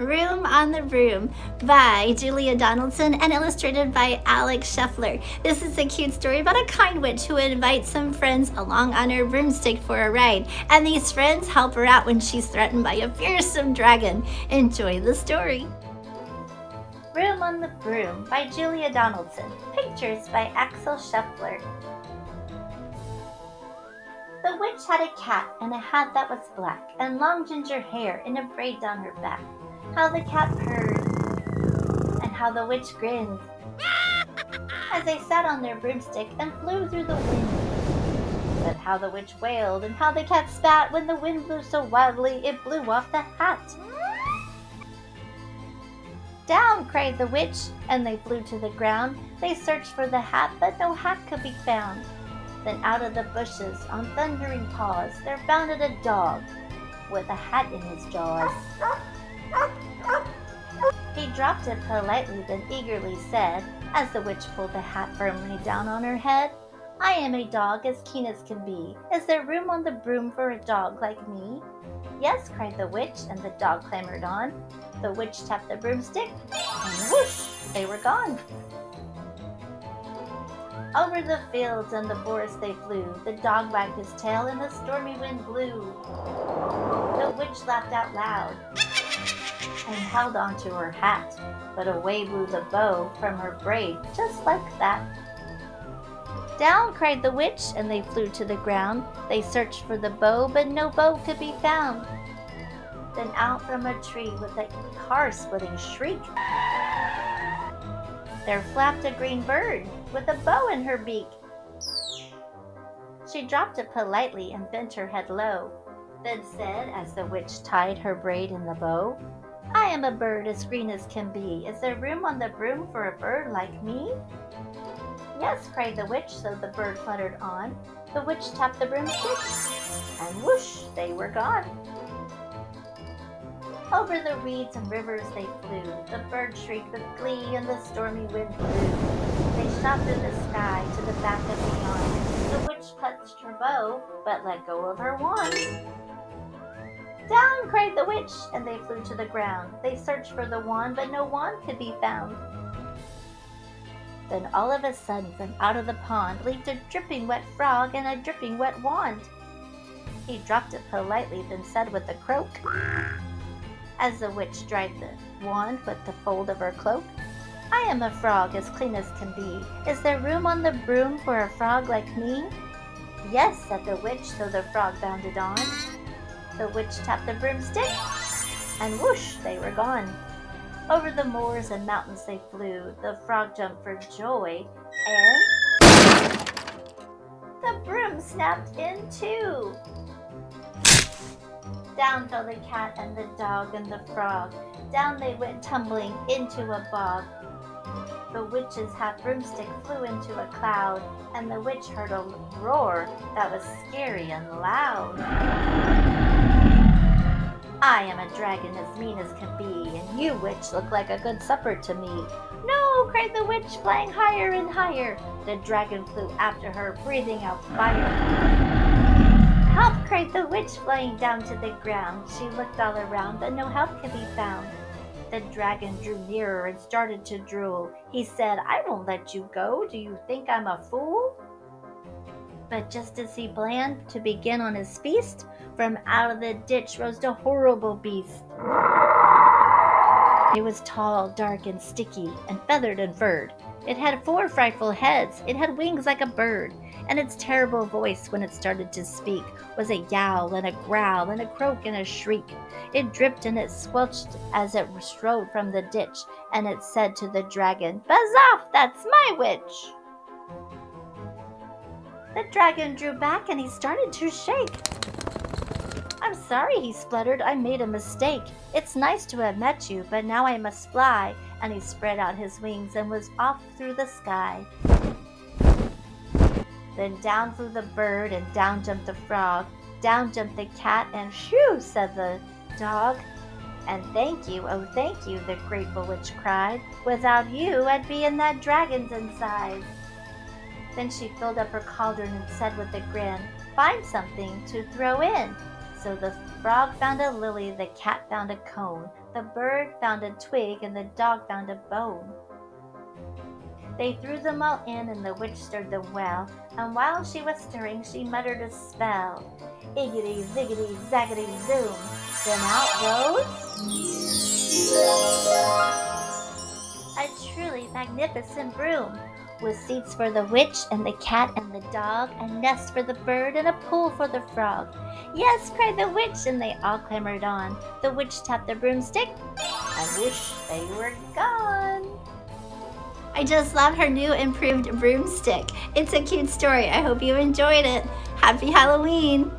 Broom on the Broom by Julia Donaldson and illustrated by Alex Scheffler. This is a cute story about a kind witch who invites some friends along on her broomstick for a ride, and these friends help her out when she's threatened by a fearsome dragon. Enjoy the story. Broom on the Broom by Julia Donaldson. Pictures by Alex Scheffler. The witch had a cat and a hat that was black, and long ginger hair in a braid down her back. How the cat purred, and how the witch grinned, as they sat on their broomstick and flew through the wind. But how the witch wailed, and how the cat spat when the wind blew so wildly it blew off the hat. Down, cried the witch, and they flew to the ground. They searched for the hat, but no hat could be found. Then out of the bushes, on thundering paws, there bounded a dog with a hat in his jaws. He dropped it politely, then eagerly said, as the witch pulled the hat firmly down on her head, "I am a dog as keen as can be. Is there room on the broom for a dog like me?" "Yes," cried the witch, and the dog clambered on. The witch tapped the broomstick, and whoosh, they were gone. Over the fields and the forest they flew. The dog wagged his tail and the stormy wind blew. The witch laughed out loud and held on to her hat, but away blew the bow from her braid, just like that. Down, cried the witch, and they flew to the ground. They searched for the bow, but no bow could be found. Then out from a tree with a car-splitting shriek, there flapped a green bird with a bow in her beak. She dropped it politely and bent her head low, then said, as the witch tied her braid in the bow, "I am a bird as green as can be. Is there room on the broom for a bird like me?" "Yes," cried the witch, so the bird fluttered on. The witch tapped the broomstick, and whoosh, they were gone. Over the reeds and rivers they flew. The bird shrieked with glee and the stormy wind blew. They shot through the sky to the back of beyond. The witch touched her bow, but let go of her wand. Down, cried the witch, and they flew to the ground. They searched for the wand, but no wand could be found. Then all of a sudden, from out of the pond, leaped a dripping wet frog and a dripping wet wand. He dropped it politely, then said with a croak, as the witch dried the wand with the fold of her cloak, "I am a frog as clean as can be. Is there room on the broom for a frog like me?" "Yes," said the witch, so the frog bounded on. The witch tapped the broomstick, and whoosh, they were gone. Over the moors and mountains they flew. The frog jumped for joy, and the broom snapped in two. Down fell the cat and the dog and the frog. Down they went tumbling into a bog. The witch's hat broomstick flew into a cloud, and the witch heard a roar that was scary and loud. "I am a dragon as mean as can be, and you, witch, look like a good supper to me." "No," cried the witch, flying higher and higher. The dragon flew after her, breathing out fire. "Help!" cried the witch, flying down to the ground. She looked all around, but no help could be found. The dragon drew nearer and started to drool. He said, "I won't let you go. Do you think I'm a fool?" But just as he planned to begin on his feast, from out of the ditch rose a horrible beast. It was tall, dark, and sticky, and feathered and furred. It had 4 frightful heads. It had wings like a bird, and its terrible voice, when it started to speak, was a yowl and a growl and a croak and a shriek. It dripped and it squelched as it strode from the ditch, and it said to the dragon, "Buzz off, that's my witch." The dragon drew back and he started to shake. "I'm sorry," he spluttered, "I made a mistake. It's nice to have met you, but now I must fly." And he spread out his wings and was off through the sky. Then down flew the bird and down jumped the frog. Down jumped the cat and shoo, said the dog. "And thank you, oh thank you," the grateful witch cried. "Without you, I'd be in that dragon's inside." Then she filled up her cauldron and said with a grin, "Find something to throw in." So the frog found a lily, the cat found a cone, The bird found a twig and the dog found a bone. They threw them all in and the witch stirred them well, and while she was stirring she muttered a spell. Iggity, ziggity, zaggity, zoom. Then out rose a truly magnificent broom, with seats for the witch and the cat and the dog, a nest for the bird and a pool for the frog. Yes, cried the witch, and they all clambered on. The witch tapped the broomstick, and whoosh, they were gone. I just love her new improved broomstick. It's a cute story. I hope you enjoyed it. Happy Halloween!